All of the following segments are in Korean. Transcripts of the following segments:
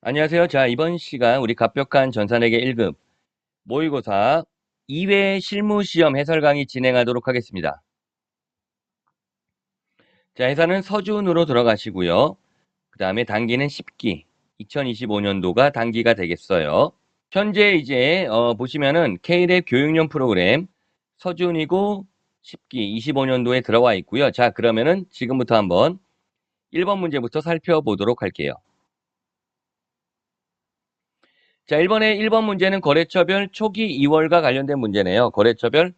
안녕하세요. 자, 이번 시간 우리 갑벽한 전산회계 1급 모의고사 2회 실무시험 해설 강의 진행하도록 하겠습니다. 자, 해설은 서준으로 들어가시고요. 그 다음에 단기는 10기, 2025년도가 단기가 되겠어요. 현재 이제 보시면은 K랩 교육용 프로그램 서준이고 10기 25년도에 들어와 있고요. 자, 그러면은 지금부터 한번 1번 문제부터 살펴보도록 할게요. 자, 1번 문제는 거래처별 초기 2월과 관련된 문제네요. 거래처별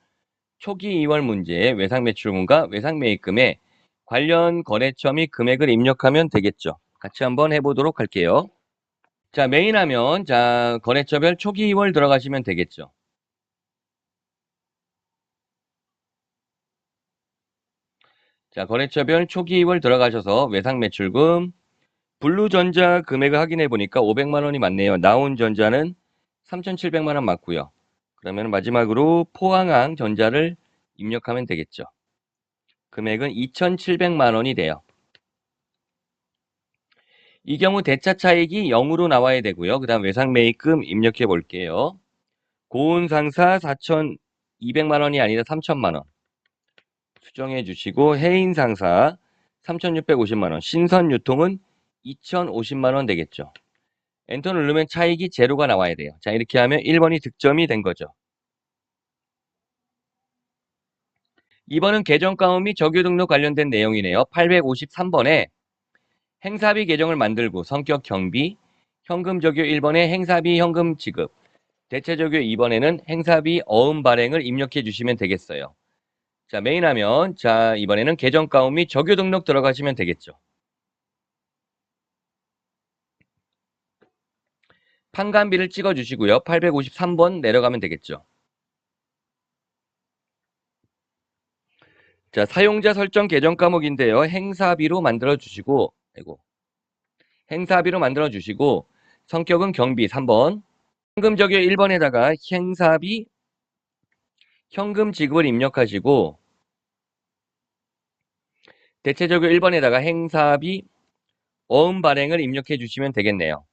초기 2월 문제 외상 매출금과 외상 매입금에 관련 거래처 및 금액을 입력하면 되겠죠. 같이 한번 해보도록 할게요. 자, 메인 하면 자, 거래처별 초기 2월 들어가시면 되겠죠. 자, 거래처별 초기 2월 들어가셔서 외상 매출금, 블루전자 금액을 확인해 보니까 500만 원이 맞네요. 나온전자는 3,700만 원 맞고요. 그러면 마지막으로 포항항 전자를 입력하면 되겠죠. 금액은 2,700만 원이 돼요. 이 경우 대차 차익이 0으로 나와야 되고요. 그 다음 외상 매입금 입력해 볼게요. 고운 상사 4,200만 원이 아니라 3,000만 원 수정해 주시고 해인 상사 3,650만 원 신선 유통은 2,050만 원 되겠죠. 엔터 누르면 차익이 제로가 나와야 돼요. 자, 이렇게 하면 1번이 득점이 된 거죠. 2번은 계정가업 및 적유 등록 관련된 내용이네요. 853번에 행사비 계정을 만들고 성격 경비, 현금 적유 1번에 행사비 현금 지급, 대체 적유 2번에는 행사비 어음 발행을 입력해 주시면 되겠어요. 자, 메인 하면 자, 이번에는 계정가업 및 적유 등록 들어가시면 되겠죠. 판관비를 찍어 주시고요. 853번 내려가면 되겠죠. 자, 사용자 설정 계정 과목인데요. 행사비로 만들어 주시고, 행사비로 만들어 주시고, 성격은 경비 3번, 현금 적유 1번에다가 행사비, 현금 지급을 입력하시고, 대체 적유 1번에다가 행사비, 어음 발행을 입력해 주시면 되겠네요.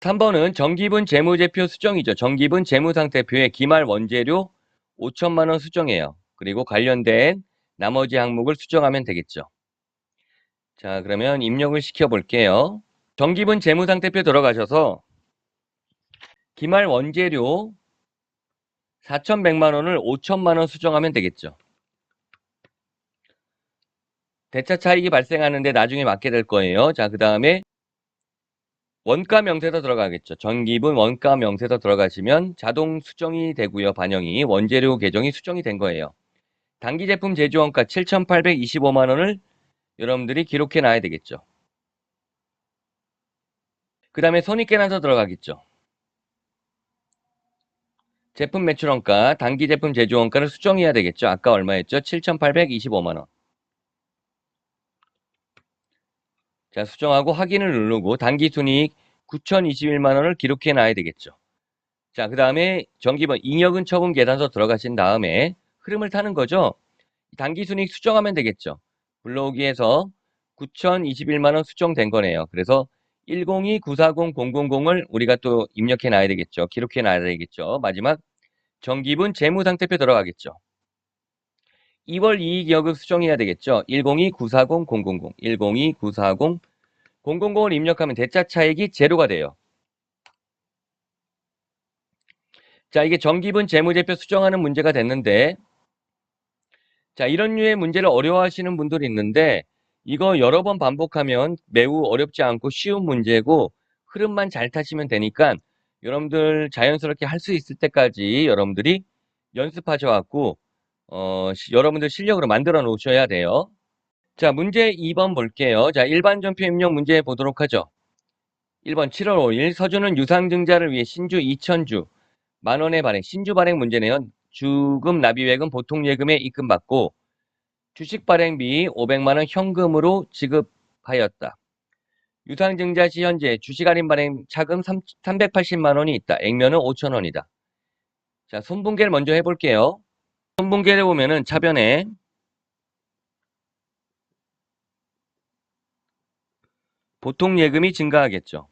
3번은 정기분 재무제표 수정이죠. 정기분 재무상태표에 기말 원재료 5천만 원 수정해요. 그리고 관련된 나머지 항목을 수정하면 되겠죠. 자, 그러면 입력을 시켜 볼게요. 정기분 재무상태표 들어가셔서 기말 원재료 4,100만 원을 5천만 원 수정하면 되겠죠. 대차 차익이 발생하는데 나중에 맞게 될 거예요. 자, 그 다음에 원가 명세서 들어가겠죠. 전기분 원가 명세서 들어가시면 자동 수정이 되고요. 반영이 원재료 계정이 수정이 된 거예요. 단기 제품 제조원가 7,825만 원을 여러분들이 기록해 놔야 되겠죠. 그 다음에 손익계산서 들어가겠죠. 제품 매출원가, 단기 제품 제조원가를 수정해야 되겠죠. 아까 얼마였죠? 7,825만 원. 자, 수정하고 확인을 누르고 단기 순이익 9,021만 원을 기록해 놔야 되겠죠. 자, 그 다음에 정기분 잉여금 처분 계산서 들어가신 다음에 흐름을 타는 거죠. 단기 순이익 수정하면 되겠죠. 블로그에서 9,021만 원 수정된 거네요. 그래서 102-940-000을 우리가 또 입력해 놔야 되겠죠. 기록해 놔야 되겠죠. 마지막 정기분 재무상태표 들어가겠죠. 2월 이익여금 수정해야 되겠죠. 102-940-000, 102-940-000을 입력하면 대차 차익이 제로가 돼요. 자, 이게 정기분 재무제표 수정하는 문제가 됐는데, 자, 이런 류의 문제를 어려워하시는 분들이 있는데, 이거 여러 번 반복하면 매우 어렵지 않고 쉬운 문제고, 흐름만 잘 타시면 되니까, 여러분들 자연스럽게 할 수 있을 때까지 여러분들이 연습하셔갖고, 여러분들 실력으로 만들어 놓으셔야 돼요. 자, 문제 2번 볼게요. 자, 일반 전표 입력 문제 보도록 하죠. 1번 7월 5일 서준은 유상증자를 위해 신주 2,000주 만원의 발행, 신주 발행 문제네요. 주금 납입액은 보통 예금에 입금받고 주식 발행비 500만 원 현금으로 지급하였다. 유상증자 시 현재 주식 할인 발행 차금 380만 원이 있다. 액면은 5천 원이다. 자, 손분계를 먼저 해볼게요. 손분계를 보면은 차변에 보통 예금이 증가하겠죠.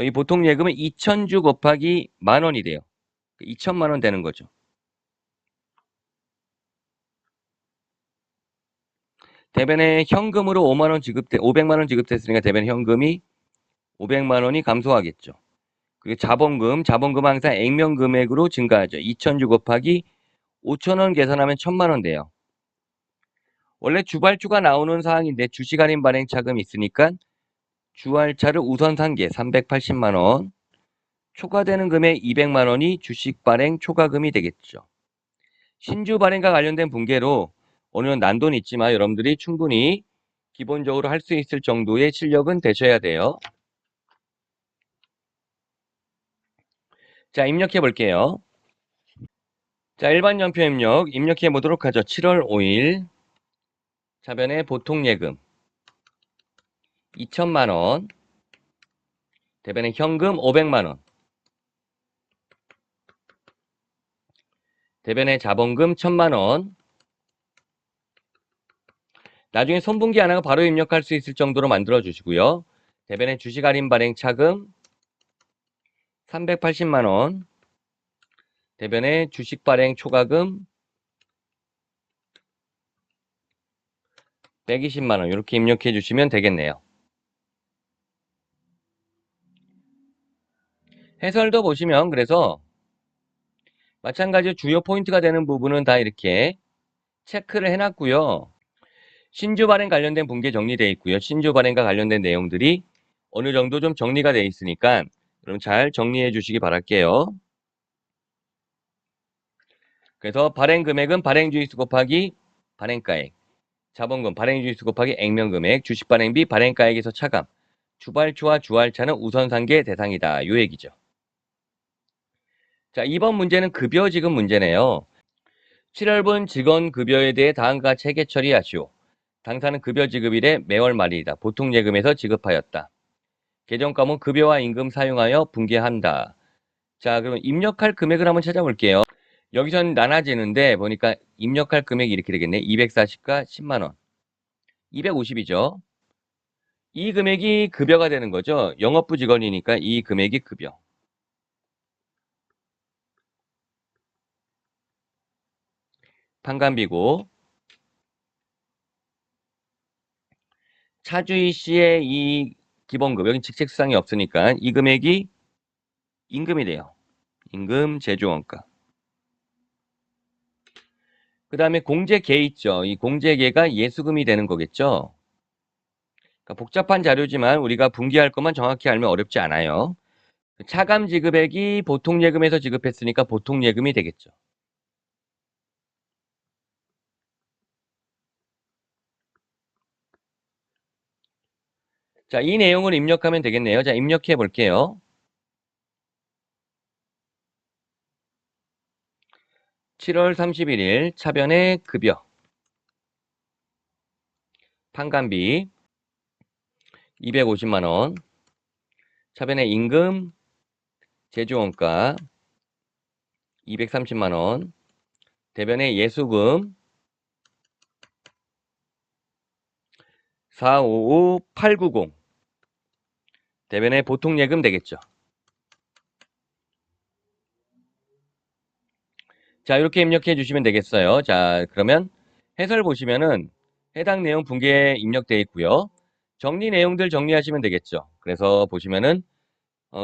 이 보통 예금은 2,000주 곱하기 10,000원이 돼요. 2천만 원 되는 거죠. 대변에 현금으로 500만 원 지급됐으니까 대변 현금이 500만 원이 감소하겠죠. 그리고 자본금 항상 액면 금액으로 증가하죠. 2,000주 곱하기 5,000원 계산하면 1,000만 원 돼요. 원래 주발주가 나오는 사항인데 주식 할인 발행 차금이 있으니까 주할차를 우선 산게 380만 원, 초과되는 금액 200만 원이 주식 발행 초과금이 되겠죠. 신주 발행과 관련된 분계로 어느 정도 난도는 있지만 여러분들이 충분히 기본적으로 할 수 있을 정도의 실력은 되셔야 돼요. 자, 입력해 볼게요. 자, 일반 연표 입력해 보도록 하죠. 7월 5일 차변에 보통 예금 2천만 원, 대변에 현금 500만 원, 대변에 자본금 1,000만 원. 나중에 손분기 안 하고 바로 입력할 수 있을 정도로 만들어 주시고요. 대변에 주식 할인 발행 차금 380만 원, 대변에 주식 발행 초과금 120만 원 이렇게 입력해 주시면 되겠네요. 해설도 보시면 그래서 마찬가지로 주요 포인트가 되는 부분은 다 이렇게 체크를 해놨고요. 신주 발행 관련된 분계 정리되어 있고요. 신주 발행과 관련된 내용들이 어느 정도 좀 정리가 되어 있으니까 여러분 잘 정리해 주시기 바랄게요. 그래서 발행 금액은 발행 주의수 곱하기 발행가액, 자본금 발행 주의수 곱하기 액면 금액, 주식 발행비 발행가액에서 차감, 주발초와 주할차는 우선 산계 대상이다. 요 얘기죠. 자, 이번 문제는 급여 지급 문제네요. 7월분 직원 급여에 대해 다음과 체계 처리하시오. 당사는 급여 지급일에 매월 말일이다. 보통 예금에서 지급하였다. 계정 과목 급여와 임금 사용하여 분계한다. 자, 그럼 입력할 금액을 한번 찾아볼게요. 여기선 나눠지는데 보니까 입력할 금액이 이렇게 되겠네. 240과 10만 원. 250이죠. 이 금액이 급여가 되는 거죠. 영업부 직원이니까 이 금액이 급여. 판관비고 차주희 씨의 이 기본급, 여기 직책수당이 없으니까 이 금액이 임금이 돼요. 임금 제조원가. 그 다음에 공제계 있죠. 이 공제계가 예수금이 되는 거겠죠. 그러니까 복잡한 자료지만 우리가 분기할 것만 정확히 알면 어렵지 않아요. 차감 지급액이 보통 예금에서 지급했으니까 보통 예금이 되겠죠. 자, 이 내용을 입력하면 되겠네요. 자, 입력해 볼게요. 7월 31일 차변의 급여, 판관비 250만 원, 차변의 임금 제조원가 230만 원, 대변의 예수금 455890, 대변의 보통 예금 되겠죠. 자, 이렇게 입력해 주시면 되겠어요. 자, 그러면 해설 보시면은 해당 내용 분기에 입력되어 있고요. 정리 내용들 정리하시면 되겠죠. 그래서 보시면은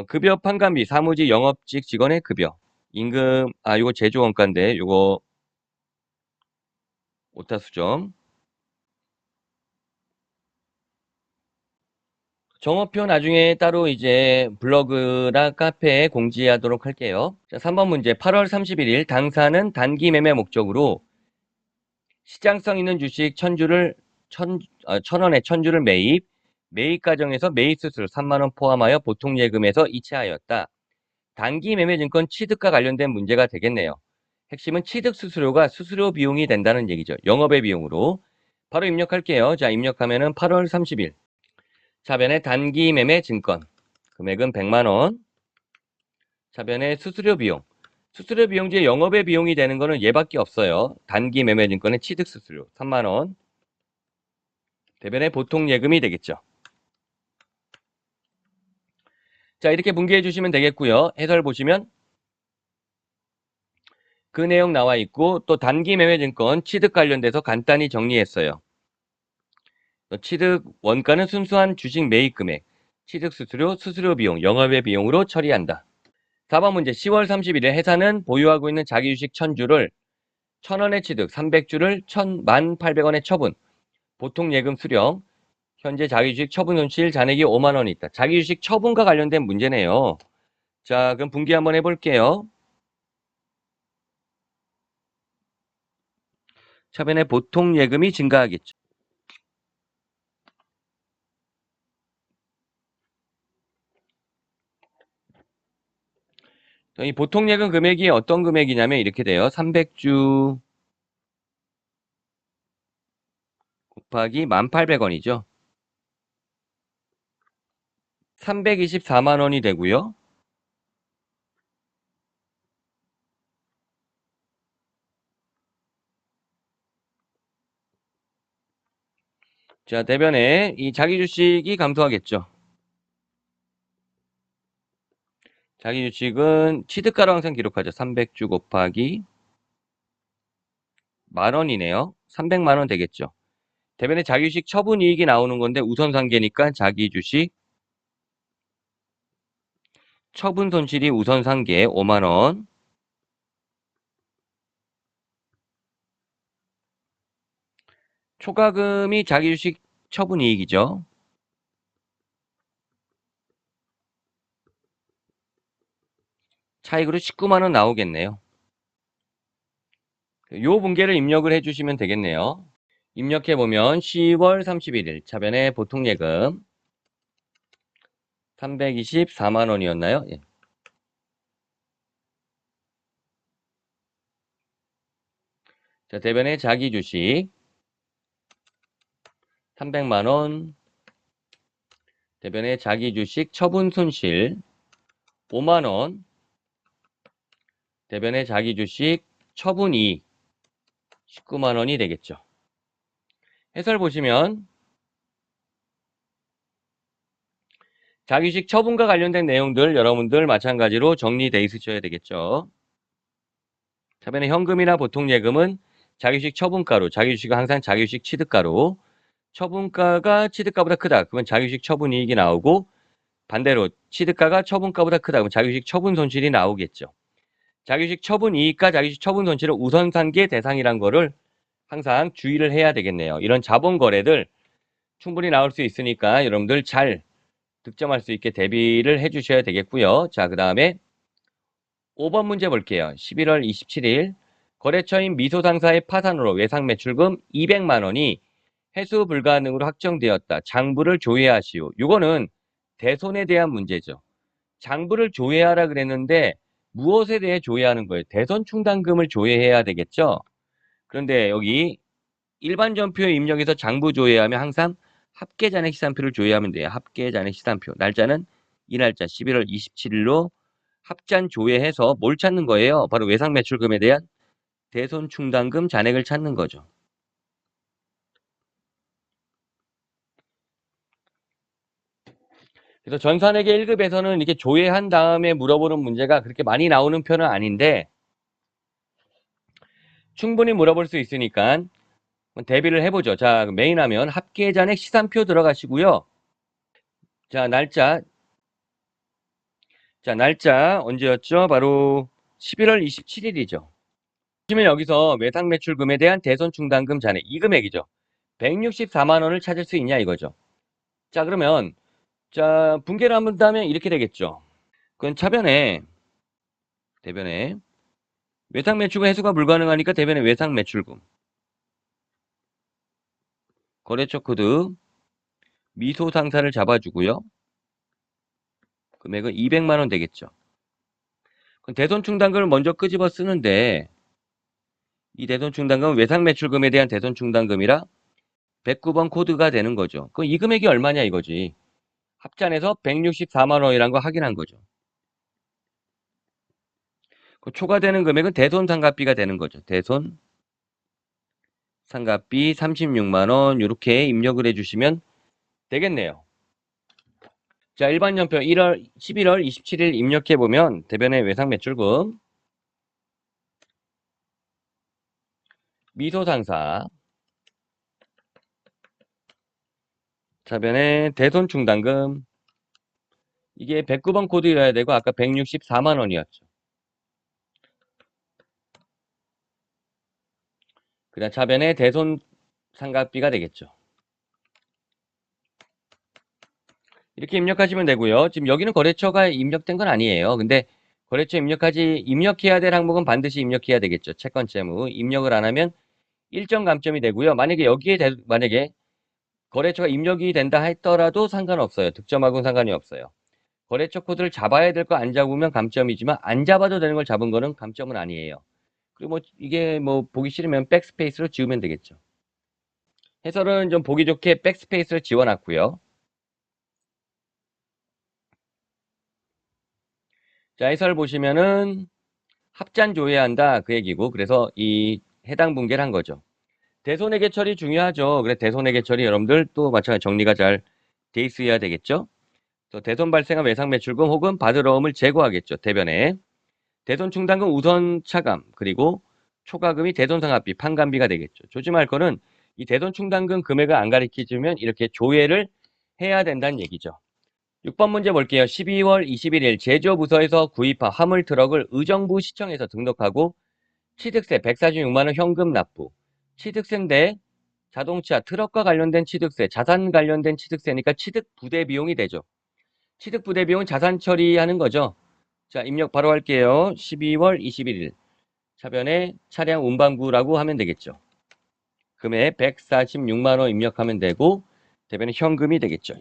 급여 판관비 사무직 영업직 직원의 급여 임금 요거 제조원가인데 요거 오타수점 정어표 나중에 따로 이제 블로그나 카페에 공지하도록 할게요. 자, 3번 문제 8월 31일 당사는 단기 매매 목적으로 시장성 있는 주식 1,000주를 1,000원에 1,000주를 매입 과정에서 매입 수수료 3만 원 포함하여 보통 예금에서 이체하였다. 단기 매매 증권 취득과 관련된 문제가 되겠네요. 핵심은 취득 수수료가 수수료 비용이 된다는 얘기죠. 영업의 비용으로. 바로 입력할게요. 자, 입력하면은 8월 30일. 차변에 단기 매매 증권. 금액은 100만 원. 차변에 수수료 비용. 수수료 비용 중에 영업의 비용이 되는 거는 얘밖에 없어요. 단기 매매 증권의 취득 수수료 3만 원. 대변에 보통 예금이 되겠죠. 자, 이렇게 분개해 주시면 되겠고요. 해설 보시면 그 내용 나와 있고 또 단기매매증권 취득 관련돼서 간단히 정리했어요. 취득 원가는 순수한 주식 매입 금액, 취득 수수료, 수수료 비용, 영업외 비용으로 처리한다. 4번 문제 10월 31일 회사는 보유하고 있는 자기 주식 1000주를 1000원에 취득, 300주를 11,800원에 처분, 보통 예금 수령, 현재 자기 주식 처분 손실 잔액이 5만 원이 있다. 자기 주식 처분과 관련된 문제네요. 자, 그럼 분기 한번 해볼게요. 차변에 보통 예금이 증가하겠죠. 이 보통 예금 금액이 어떤 금액이냐면 이렇게 돼요. 300주 곱하기 1,800원이죠. 324만 원이 되고요. 자, 대변에 이 자기 주식이 감소하겠죠. 자기 주식은 취득가로 항상 기록하죠. 300주 곱하기 만 원이네요. 300만 원 되겠죠. 대변에 자기 주식 처분 이익이 나오는 건데 우선 상계니까 자기 주식 처분 손실이 우선 상계 5만 원. 초과금이 자기 주식 처분 이익이죠. 차익으로 19만 원 나오겠네요. 요 분계를 입력을 해주시면 되겠네요. 입력해보면 10월 31일 차변에 보통 예금 324만 원이었나요? 예. 자, 대변에 자기 주식 300만 원, 대변에 자기 주식 처분 손실 5만 원, 대변에 자기 주식 처분 이익 19만 원이 되겠죠. 해설 보시면 자기 주식 처분과 관련된 내용들 여러분들 마찬가지로 정리돼 있으셔야 되겠죠. 차변에 현금이나 보통 예금은 자기 주식 처분가로, 자기 주식은 항상 자기 주식 취득가로, 처분가가 취득가보다 크다. 그러면 자기 주식 처분 이익이 나오고 반대로 취득가가 처분가보다 크다. 그러면 자기 주식 처분 손실이 나오겠죠. 자기 주식 처분 이익과 자기 주식 처분 손실은 우선 상계 대상이란 거를 항상 주의를 해야 되겠네요. 이런 자본 거래들 충분히 나올 수 있으니까 여러분들 잘 득점할 수 있게 대비를 해 주셔야 되겠고요. 자, 그다음에 5번 문제 볼게요. 11월 27일 거래처인 미소상사의 파산으로 외상 매출금 200만 원이 회수 불가능으로 확정되었다. 장부를 조회하시오. 이거는 대손에 대한 문제죠. 장부를 조회하라 그랬는데 무엇에 대해 조회하는 거예요? 대손 충당금을 조회해야 되겠죠. 그런데 여기 일반 전표에 입력해서 장부 조회하면 항상 합계 잔액 시산표를 조회하면 돼요. 합계 잔액 시산표. 날짜는 이 날짜 11월 27일로 합잔 조회해서 뭘 찾는 거예요? 바로 외상 매출금에 대한 대손 충당금 잔액을 찾는 거죠. 그래서 전산회계 1급에서는 이렇게 조회한 다음에 물어보는 문제가 그렇게 많이 나오는 편은 아닌데 충분히 물어볼 수 있으니까 대비를 해보죠. 자, 메인 화면 합계 잔액 시산표 들어가시고요. 자, 날짜 언제였죠? 바로 11월 27일이죠. 보시면 여기서 외상 매출금에 대한 대손 충당금 잔액 이 금액이죠. 164만 원을 찾을 수 있냐 이거죠. 자, 그러면 자, 분개를 한다면 이렇게 되겠죠. 그건 차변에 대변에 외상 매출금 해소가 불가능하니까 대변에 외상 매출금 거래처 코드 미소 상사를 잡아주고요. 금액은 200만 원 되겠죠. 그럼 대손 충당금을 먼저 끄집어 쓰는데 이 대손 충당금은 외상 매출금에 대한 대손 충당금이라 109번 코드가 되는 거죠. 그럼 이 금액이 얼마냐 이거지. 합산해서 164만 원이라는 거 확인한 거죠. 그 초과되는 금액은 대손 상각비가 되는 거죠. 대손 상각비 36만 원 이렇게 입력을 해주시면 되겠네요. 자, 일반연표 11월 27일 입력해보면 대변의 외상매출금, 미소상사, 차변의 대손충당금, 이게 109번 코드여야 되고 아까 164만 원이었죠. 그다음 차변의 대손상각비가 되겠죠. 이렇게 입력하시면 되고요. 지금 여기는 거래처가 입력된 건 아니에요. 근데 거래처 입력해야 될 항목은 반드시 입력해야 되겠죠. 채권 채무. 입력을 안 하면 일정 감점이 되고요. 만약에 거래처가 입력이 된다 했더라도 상관없어요. 득점하고는 상관이 없어요. 거래처 코드를 잡아야 될 거 안 잡으면 감점이지만 안 잡아도 되는 걸 잡은 거는 감점은 아니에요. 그리고 뭐 이게 뭐 보기 싫으면 백스페이스로 지우면 되겠죠. 해설은 좀 보기 좋게 백스페이스를 지워놨고요. 자, 해설 보시면은 합잔 조회해야 한다 그 얘기고 그래서 이 해당 분계를 한 거죠. 대손해계 처리 중요하죠. 그래 대손해계 처리 여러분들 또 마찬가지 정리가 잘 돼 있어야 되겠죠. 그래서 대손 발생한 외상 매출금 혹은 받으러움을 제거하겠죠. 대변에 대손 충당금 우선 차감 그리고 초과금이 대손 상합비 판관비가 되겠죠. 조심할 거는 이 대손 충당금 금액을 안 가리키면 이렇게 조회를 해야 된다는 얘기죠. 6번 문제 볼게요. 12월 21일 제조부서에서 구입한 화물 트럭을 의정부 시청에서 등록하고 취득세 146만 원 현금 납부. 취득세인데 자동차 트럭과 관련된 취득세, 자산 관련된 취득세니까 취득 부대 비용이 되죠. 취득 부대 비용은 자산 처리하는 거죠. 자, 입력 바로 할게요. 12월 21일. 차변에 차량 운반부라고 하면 되겠죠. 금액 146만 원 입력하면 되고 대변에 현금이 되겠죠.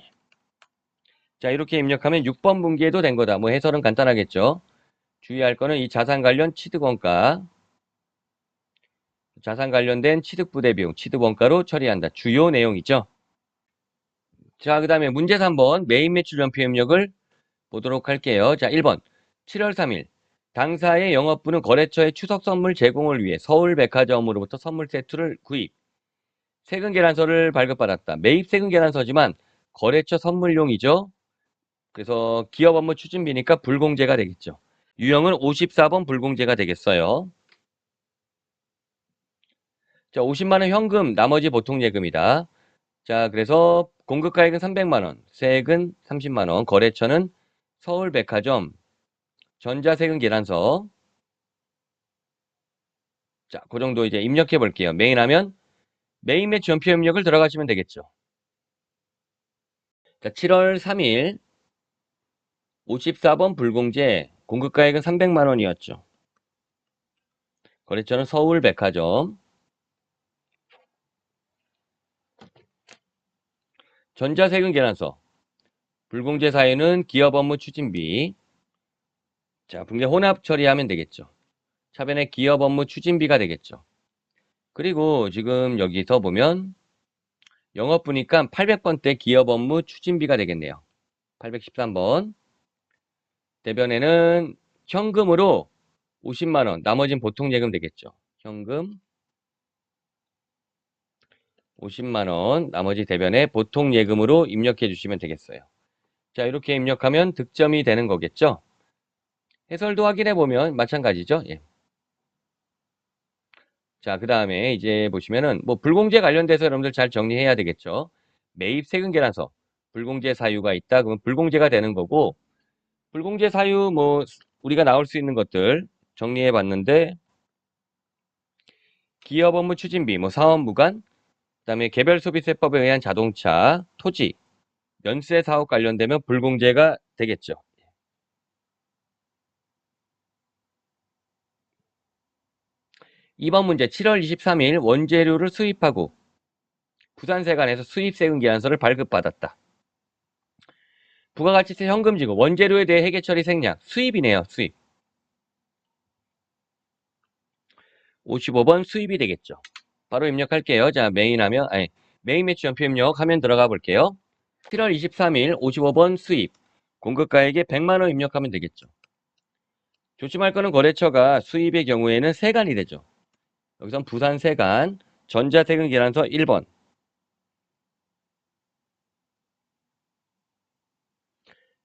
자, 이렇게 입력하면 6번 분기에도 된 거다. 뭐 해설은 간단하겠죠. 주의할 거는 이 자산 관련 취득원가, 자산 관련된 취득부대 비용, 취득원가로 처리한다. 주요 내용이죠. 자, 그 다음에 문제 3번 메인 매출 연표 입력을 보도록 할게요. 자, 1번 7월 3일 당사의 영업부는 거래처의 추석 선물 제공을 위해 서울백화점으로부터 선물 세트를 구입. 세금 계란서를 발급받았다. 매입 세금 계란서지만 거래처 선물용이죠. 그래서 기업 업무 추진비니까 불공제가 되겠죠. 유형은 54번 불공제가 되겠어요. 자, 50만 원 현금, 나머지 보통 예금이다. 자, 그래서 공급가액은 300만 원, 세액은 30만 원, 거래처는 서울백화점, 전자세금 계란서. 자, 그 정도 이제 입력해 볼게요. 메인 하면 메인 매치 연표 입력을 들어가시면 되겠죠. 자, 7월 3일 54번 불공제, 공급가액은 300만 원이었죠. 거래처는 서울백화점, 전자세금 계란서, 불공제 사유는 기업 업무 추진비. 자, 분계 혼합 처리하면 되겠죠. 차변에 기업 업무 추진비가 되겠죠. 그리고 지금 여기서 보면 영업부니까 800번대 기업 업무 추진비가 되겠네요. 813번. 대변에는 현금으로 50만 원, 나머지는 보통 예금 되겠죠. 현금 50만 원, 나머지 대변에 보통 예금으로 입력해 주시면 되겠어요. 자, 이렇게 입력하면 득점이 되는 거겠죠. 해설도 확인해 보면 마찬가지죠. 예. 자, 그 다음에 이제 보시면은 뭐 불공제 관련돼서 여러분들 잘 정리해야 되겠죠. 매입 세금 계란서 불공제 사유가 있다. 그러면 불공제가 되는 거고 불공제 사유 뭐 우리가 나올 수 있는 것들 정리해 봤는데 기업 업무 추진비, 뭐 사업무관, 그다음에 개별소비세법에 의한 자동차, 토지, 연쇄 사업 관련되면 불공제가 되겠죠. 2번 문제 7월 23일 원재료를 수입하고 부산세관에서 수입세금 계란서를 발급받았다. 부가가치세 현금지급 원재료에 대해 회계처리 생략 수입이네요. 수입 55번 수입이 되겠죠. 바로 입력할게요. 자, 메인 매치 연표 입력하면 들어가 볼게요. 7월 23일 55번 수입 공급가액에 100만 원 입력하면 되겠죠. 조심할 거는 거래처가 수입의 경우에는 세관이 되죠. 여기선 부산세관 전자세금 계란서 1번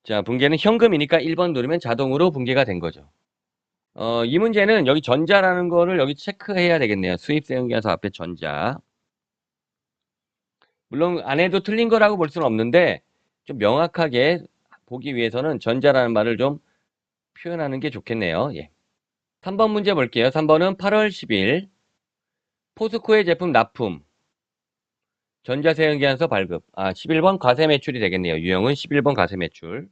자, 붕괴는 현금이니까 1번 누르면 자동으로 붕괴가 된 거죠. 이 문제는 여기 전자라는 거를 여기 체크해야 되겠네요. 수입세금계산서 앞에 전자. 물론 안 해도 틀린 거라고 볼 수는 없는데 좀 명확하게 보기 위해서는 전자라는 말을 좀 표현하는 게 좋겠네요. 예. 3번 문제 볼게요. 3번은 8월 10일 포스코의 제품 납품 전자세금계산서 발급. 11번 과세 매출이 되겠네요. 유형은 11번 과세 매출.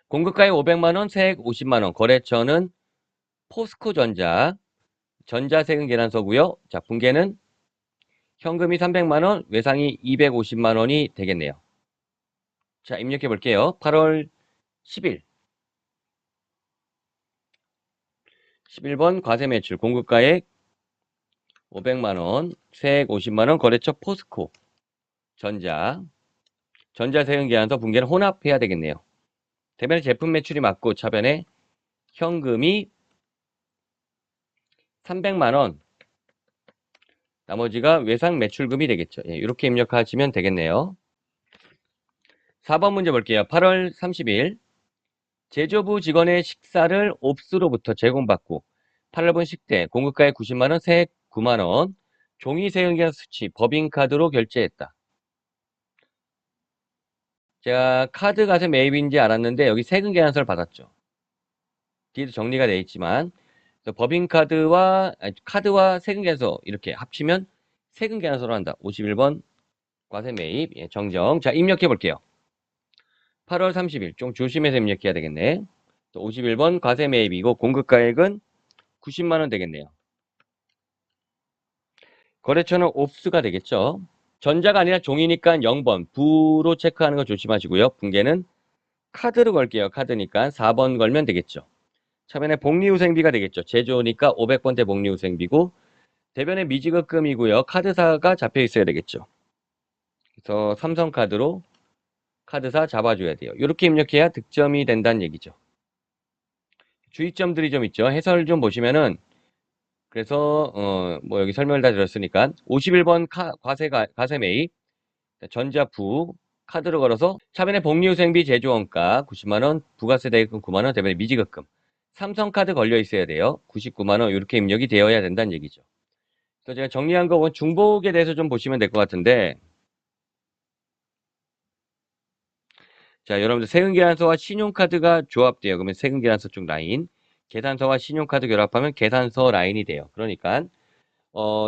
공급가액 500만 원, 세액 50만 원. 거래처는 포스코전자 전자세금 계산서고요. 자, 붕괴는 현금이 300만 원, 외상이 250만 원이 되겠네요. 자, 입력해 볼게요. 8월 10일 11번 과세 매출 공급가액 500만 원, 세액 50만 원, 거래처 포스코 전자세금 계산서 붕괴는 혼합해야 되겠네요. 대변에 제품 매출이 맞고 차변에 현금이 300만 원, 나머지가 외상 매출금이 되겠죠. 예, 이렇게 입력하시면 되겠네요. 4번 문제 볼게요. 8월 30일 제조부 직원의 식사를 옵스로부터 제공받고 8월분 식대 공급가액 90만 원, 세액 9만 원, 종이 세금계산 수치 법인카드로 결제했다. 제가 카드 가세 매입인지 알았는데 여기 세금계산서를 받았죠. 뒤에도 정리가 되어 있지만 법인카드와 카드와 세금계산서 이렇게 합치면 세금계산서로 한다. 51번 과세 매입 정정. 자, 입력해 볼게요. 8월 30일 좀 조심해서 입력해야 되겠네. 51번 과세 매입이고 공급가액은 90만 원 되겠네요. 거래처는 옵스가 되겠죠. 전자가 아니라 종이니까 0번 부로 체크하는 거 조심하시고요. 붕괴는 카드로 걸게요. 카드니까 4번 걸면 되겠죠. 차변에 복리후생비가 되겠죠. 제조니까 500번대 복리후생비고 대변에 미지급금이고요. 카드사가 잡혀 있어야 되겠죠. 그래서 삼성카드로 카드사 잡아줘야 돼요. 이렇게 입력해야 득점이 된다는 얘기죠. 주의점들이 좀 있죠. 해설 좀 보시면은 그래서 뭐 여기 설명을 다 드렸으니까 51번 과세 매입 전자부 카드로 걸어서 차변에 복리후생비 제조원가 90만 원, 부가세 대금 9만 원, 대변에 미지급금 삼성카드 걸려 있어야 돼요. 99만 원 이렇게 입력이 되어야 된다는 얘기죠. 그래서 제가 정리한 거 중복에 대해서 좀 보시면 될 것 같은데 자, 여러분들 세금계산서와 신용카드가 조합돼요. 그러면 세금계산서 쪽 라인 계산서와 신용카드 결합하면 계산서 라인이 돼요. 그러니까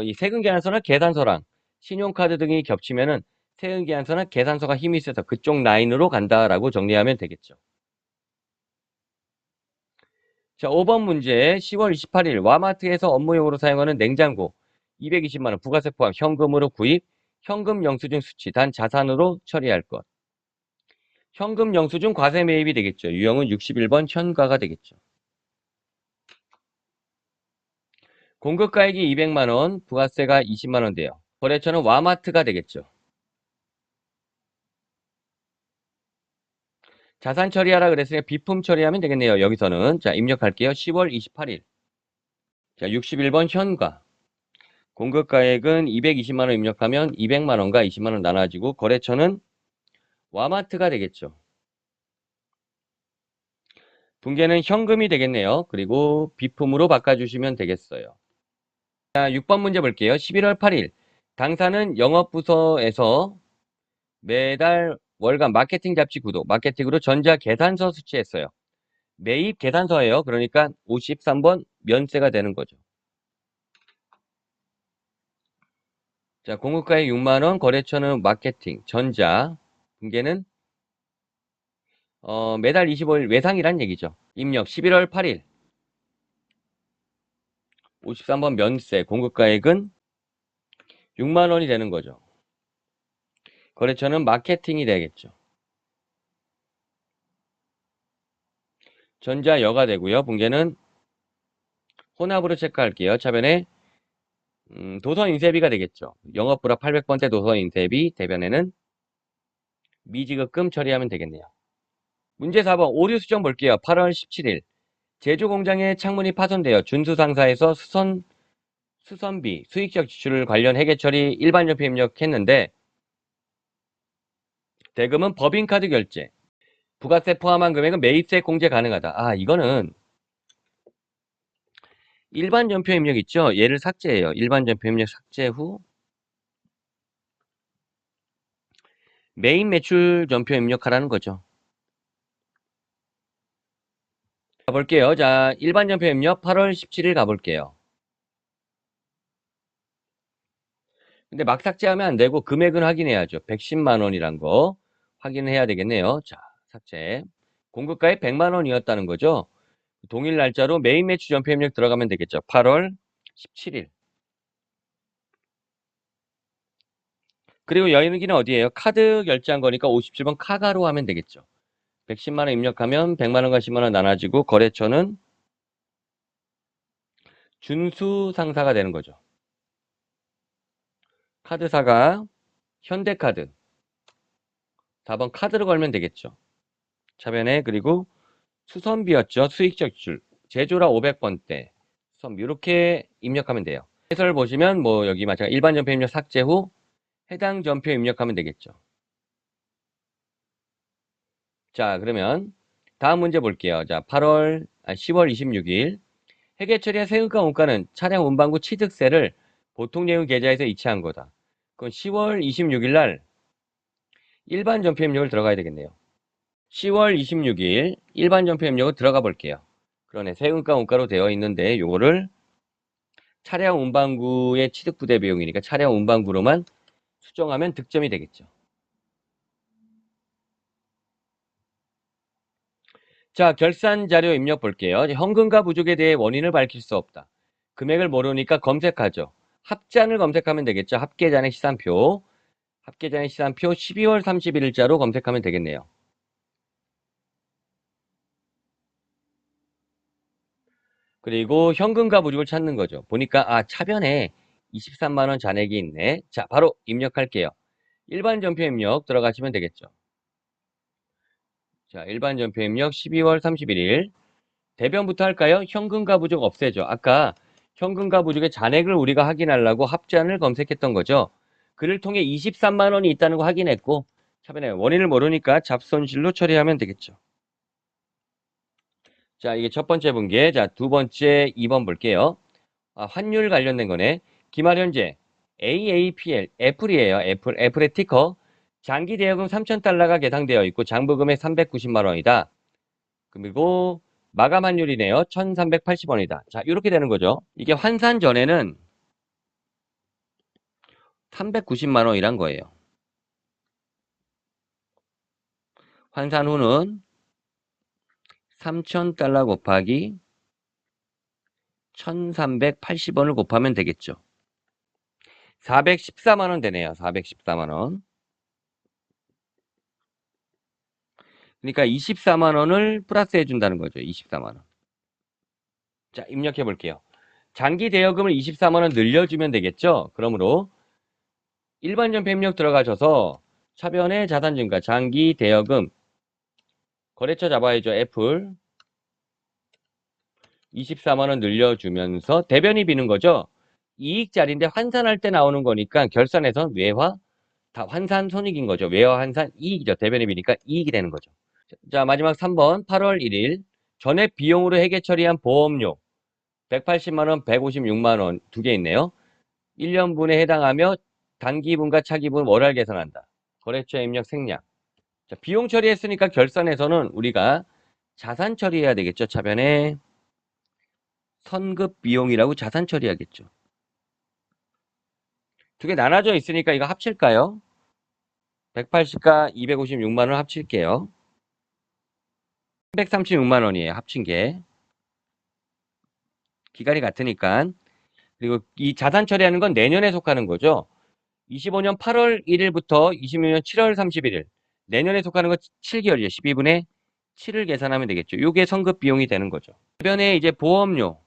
이 세금계산서나 계산서랑 신용카드 등이 겹치면은 세금계산서나 계산서가 힘이 있어서 그쪽 라인으로 간다라고 정리하면 되겠죠. 자, 5번 문제 10월 28일 와마트에서 업무용으로 사용하는 냉장고 220만 원 부가세 포함 현금으로 구입, 현금 영수증 수치 단 자산으로 처리할 것. 현금 영수증 과세 매입이 되겠죠. 유형은 61번 현과가 되겠죠. 공급가액이 200만 원, 부가세가 20만 원 돼요. 거래처는 와마트가 되겠죠. 자산 처리하라 그랬으니까 비품 처리하면 되겠네요. 여기서는 자, 입력할게요. 10월 28일. 자, 61번 현과. 공급가액은 220만 원 입력하면 200만 원과 20만 원 나눠지고 거래처는 와마트가 되겠죠. 붕괴는 현금이 되겠네요. 그리고 비품으로 바꿔주시면 되겠어요. 자, 6번 문제 볼게요. 11월 8일. 당사는 영업부서에서 매달 월간 마케팅 잡지 구독, 마케팅으로 전자 계산서 수취했어요. 매입 계산서예요. 그러니까 53번 면세가 되는 거죠. 자, 공급가액 6만 원, 거래처는 마케팅, 전자, 붕괴는 매달 25일 외상이란 얘기죠. 입력 11월 8일. 53번 면세, 공급가액은 6만 원이 되는 거죠. 거래처는 마케팅이 되겠죠. 전자여가 되고요. 붕괴는 혼합으로 체크할게요. 차변에 도서인쇄비가 되겠죠. 영업부락 800번째 도서인쇄비, 대변에는 미지급금 처리하면 되겠네요. 문제 4번 오류 수정 볼게요. 8월 17일 제조공장의 창문이 파손되어 준수상사에서 수선비, 수익적 지출을 관련 회계처리 일반연표 입력했는데 대금은 법인카드 결제, 부가세 포함한 금액은 매입세 공제 가능하다. 아, 이거는 일반 전표 입력 있죠? 얘를 삭제해요. 일반 전표 입력 삭제 후 메인 매출 전표 입력하라는 거죠. 가볼게요. 자, 일반 전표 입력 8월 17일 가볼게요. 근데 막 삭제하면 안 되고 금액은 확인해야죠. 110만 원이란 거 확인해야 되겠네요. 자, 삭제. 공급가액 100만 원이었다는 거죠. 동일 날짜로 메인 매출 전표 입력 들어가면 되겠죠. 8월 17일. 그리고 여기는 어디예요? 카드 결제한 거니까 57번 카가로 하면 되겠죠. 110만 원 입력하면 100만 원과 10만 원 나눠지고 거래처는 준수 상사가 되는 거죠. 카드사가 현대카드. 4번 카드로 걸면 되겠죠. 차변에 그리고 수선비였죠. 수익적출. 제조라 500번대. 수선 이렇게 입력하면 돼요. 해설 보시면 뭐 여기 마찬가지 일반 전표 입력 삭제 후 해당 전표 입력하면 되겠죠. 자, 그러면 다음 문제 볼게요. 자, 10월 26일 회계 처리한 세금과 원가는 차량 운반구 취득세를 보통 예금 계좌에서 이체한 거다. 그건 10월 26일 날 일반 전표 입력을 들어가야 되겠네요. 10월 26일 일반 전표 입력을 들어가 볼게요. 그러네. 세금과 원가로 되어 있는데 요거를 차량 운반구의 취득부대 비용이니까 차량 운반구로만 수정하면 득점이 되겠죠. 자, 결산 자료 입력 볼게요. 현금과 부족에 대해 원인을 밝힐 수 없다. 금액을 모르니까 검색하죠. 합잔을 검색하면 되겠죠. 합계잔액 시산표. 합계잔액 시산표 12월 31일자로 검색하면 되겠네요. 그리고 현금과 부족을 찾는 거죠. 보니까 차변에 23만 원 잔액이 있네. 자, 바로 입력할게요. 일반 전표 입력 들어가시면 되겠죠. 자, 일반 전표 입력 12월 31일. 대변부터 할까요? 현금과 부족 없애죠. 아까 현금과 부족의 잔액을 우리가 확인하려고 합잔을 검색했던 거죠. 그를 통해 23만 원이 있다는 거 확인했고 차변에 원인을 모르니까 잡손실로 처리하면 되겠죠. 자, 이게 첫 번째 분계. 자, 두 번째 2번 볼게요. 환율 관련된 거네. 기말 현재 AAPL, 애플이에요. 애플의 티커. 장기 대여금 3,000달러가 계상되어 있고 장부금액 390만 원이다. 그리고 마감 환율이네요. 1,380원이다. 자, 이렇게 되는 거죠. 이게 환산 전에는 390만 원이란 거예요. 환산 후는 3,000달러 곱하기 1,380원을 곱하면 되겠죠. 414만 원 되네요. 414만 원. 그러니까 24만 원을 플러스해 준다는 거죠. 24만 원. 자, 입력해 볼게요. 장기 대여금을 24만 원 늘려주면 되겠죠. 그러므로 일반 전표 입력 들어가셔서 차변의 자산 증가, 장기 대여금 거래처 잡아야죠. 애플 24만 원 늘려주면서 대변이 비는 거죠. 이익자리인데 환산할 때 나오는 거니까 결산에서 외화 다 환산 손익인 거죠. 외화 환산 이익이죠. 대변이 비니까 이익이 되는 거죠. 자, 마지막 3번 8월 1일 전액 비용으로 회계 처리한 보험료 180만 원, 156만 원 두 개 있네요. 1년분에 해당하며 단기분과 차기분 월할 계산한다. 거래처 입력 생략. 자, 비용 처리했으니까 결산에서는 우리가 자산 처리해야 되겠죠. 차변에 선급 비용이라고 자산 처리하겠죠. 두 개 나눠져 있으니까 이거 합칠까요? 180과 256만 원 합칠게요. 336만 원이에요. 합친 게. 기간이 같으니까. 그리고 이 자산 처리하는 건 내년에 속하는 거죠. 25년 8월 1일부터 26년 7월 31일. 내년에 속하는 건 7개월이죠. 12분의 7을 계산하면 되겠죠. 이게 선급 비용이 되는 거죠. 주변에 이제 보험료.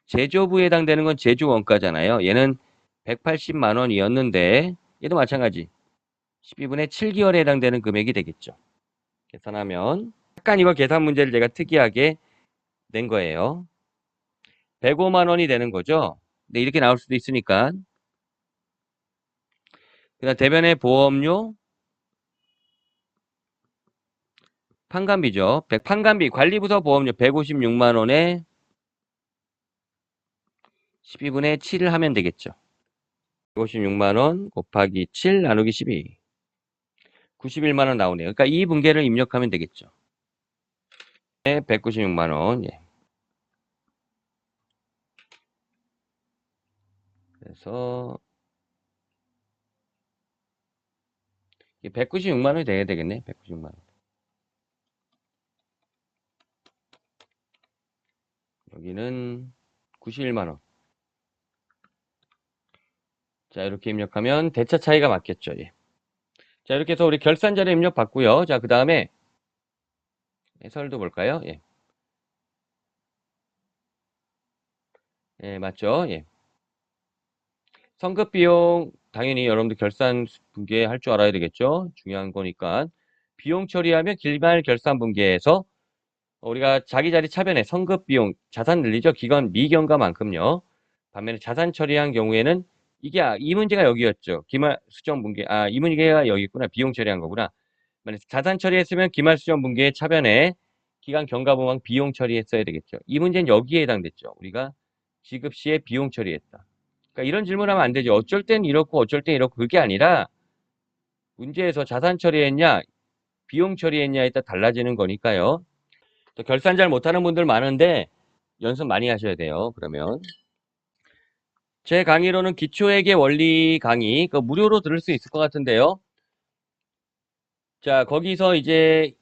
제조부에 해당되는 건 제조 원가잖아요. 얘는 180만 원이었는데 얘도 마찬가지. 12분의 7개월에 해당되는 금액이 되겠죠. 계산하면 약간 이거 계산 문제를 제가 특이하게 낸 거예요. 105만 원이 되는 거죠. 근데 이렇게 나올 수도 있으니까. 그다음 대변의 보험료 판관비죠. 판관비 관리부서 보험료 156만 원에 12분의 7을 하면 되겠죠. 156만 원 곱하기 7 나누기 12. 91만 원 나오네요. 그러니까 이 분계를 입력하면 되겠죠. 네, 196만 원. 예. 그래서 196만 원이 돼야 되겠네. 196만 원. 여기는 91만 원. 자, 이렇게 입력하면 대차 차이가 맞겠죠. 예. 자, 이렇게 해서 우리 결산자료 입력 받고요. 자, 그 다음에 해설도 볼까요? 예. 예, 맞죠? 예. 성급 비용 당연히 여러분들 결산 분계할 줄 알아야 되겠죠? 중요한 거니까. 비용 처리하면 길말 결산 분계에서 우리가 자기 자리 차변에 성급 비용 자산 늘리죠. 기관 미경과만큼요. 반면에 자산 처리한 경우에는 이 문제가 여기였죠. 기말 수정 분계 이 문제가 여기 있구나. 비용 처리한 거구나. 만약 자산 처리했으면 기말 수정 분계의 차변에 기간 경과부망 비용 처리했어야 되겠죠. 이 문제는 여기에 해당됐죠. 우리가 지급 시에 비용 처리했다. 그러니까 이런 질문하면 안 되죠. 어쩔 땐 이렇고 어쩔 땐 이렇고 그게 아니라 문제에서 자산 처리했냐 비용 처리했냐에 따라 달라지는 거니까요. 또 결산 잘 못하는 분들 많은데 연습 많이 하셔야 돼요. 그러면 제 강의로는 기초회계 원리 강의 무료로 들을 수 있을 것 같은데요. 자, 거기서 이제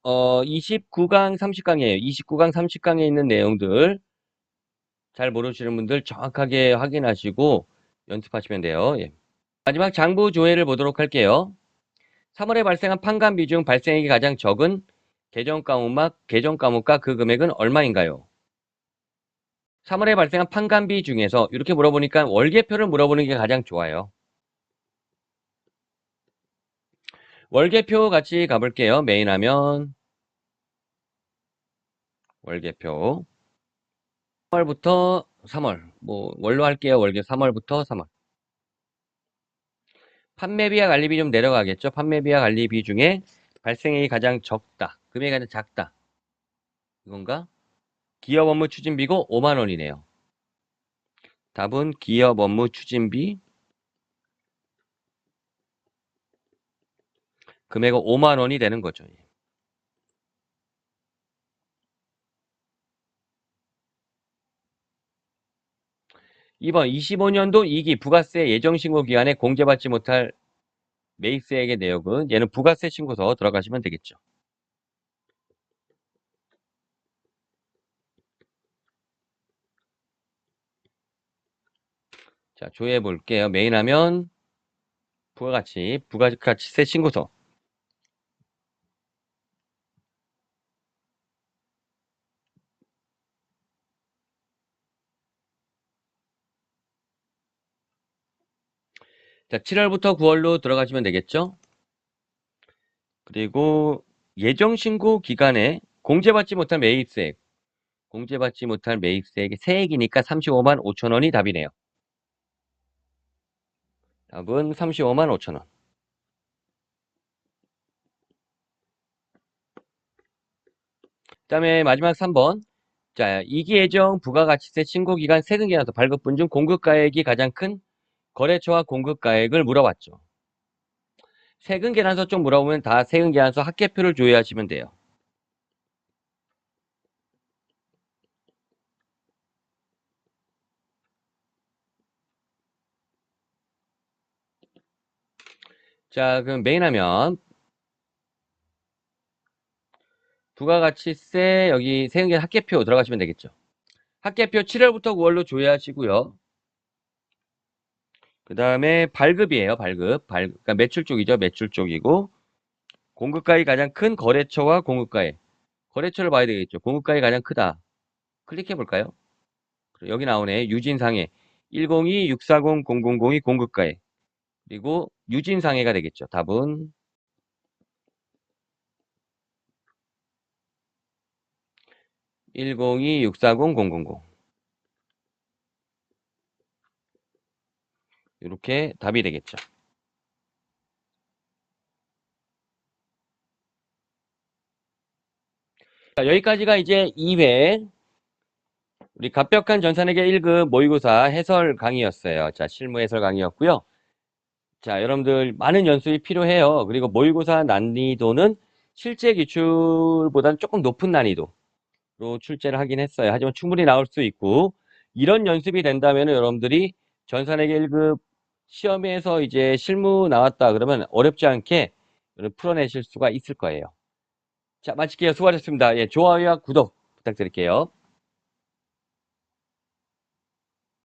29강 30강이에요. 29강 30강에 있는 내용들 잘 모르시는 분들 정확하게 확인하시고 연습하시면 돼요. 예. 마지막 장부 조회를 보도록 할게요. 3월에 발생한 판관 비중 발생액이 가장 적은 계정 과목과 그 금액은 얼마인가요? 3월에 발생한 판관비 중에서 이렇게 물어보니까 월계표를 물어보는 게 가장 좋아요. 월계표 같이 가볼게요. 메인 화면 월계표 3월부터 3월 월로 할게요. 월계 3월부터 3월 판매비와 관리비 좀 내려가겠죠. 판매비와 관리비 중에 발생액이 가장 적다. 금액이 가장 작다. 이건가? 기업 업무 추진비고 5만 원이네요. 답은 기업 업무 추진비 금액은 5만 원이 되는 거죠. 2번 25년도 2기 부가세 예정신고 기간에 공제받지 못할 매입세액의 내역은 얘는 부가세 신고서 들어가시면 되겠죠. 자, 조회해 볼게요. 메인 화면 부가가치세 신고서. 자, 7월부터 9월로 들어가시면 되겠죠. 그리고 예정신고 기간에 공제받지 못한 매입세액. 공제받지 못할 매입세액이 세액이니까 35만 5천 원이 답이네요. 답은 35만 5천 원. 그 다음에 마지막 3번. 자, 이기예정 부가가치세 신고기간 세금계산서 발급분 중 공급가액이 가장 큰 거래처와 공급가액을 물어봤죠. 세금계산서 쪽 물어보면 다 세금계산서 합계표를 조회하시면 돼요. 자, 그럼 메인 화면 부가가치세 여기 세금계산 합계표 들어가시면 되겠죠. 합계표 7월부터 9월로 조회하시고요. 그 다음에 발급이에요. 그러니까 매출 쪽이죠. 매출 쪽이고 공급가액이 가장 큰 거래처와 공급가액. 거래처를 봐야 되겠죠. 공급가액이 가장 크다. 클릭해 볼까요? 여기 나오네. 유진상해 102-640-0002 공급가액. 그리고 유진상해가 되겠죠. 답은 102-640-000. 이렇게 답이 되겠죠. 자, 여기까지가 이제 2회 우리 갑벽한 전산회계 1급 모의고사 해설 강의였어요. 자, 실무 해설 강의였고요. 자, 여러분들 많은 연습이 필요해요. 그리고 모의고사 난이도는 실제 기출보다는 조금 높은 난이도로 출제를 하긴 했어요. 하지만 충분히 나올 수 있고 이런 연습이 된다면 여러분들이 전산회계 1급 시험에서 이제 실무 나왔다 그러면 어렵지 않게 풀어내실 수가 있을 거예요. 자, 마칠게요. 수고하셨습니다. 예, 좋아요와 구독 부탁드릴게요.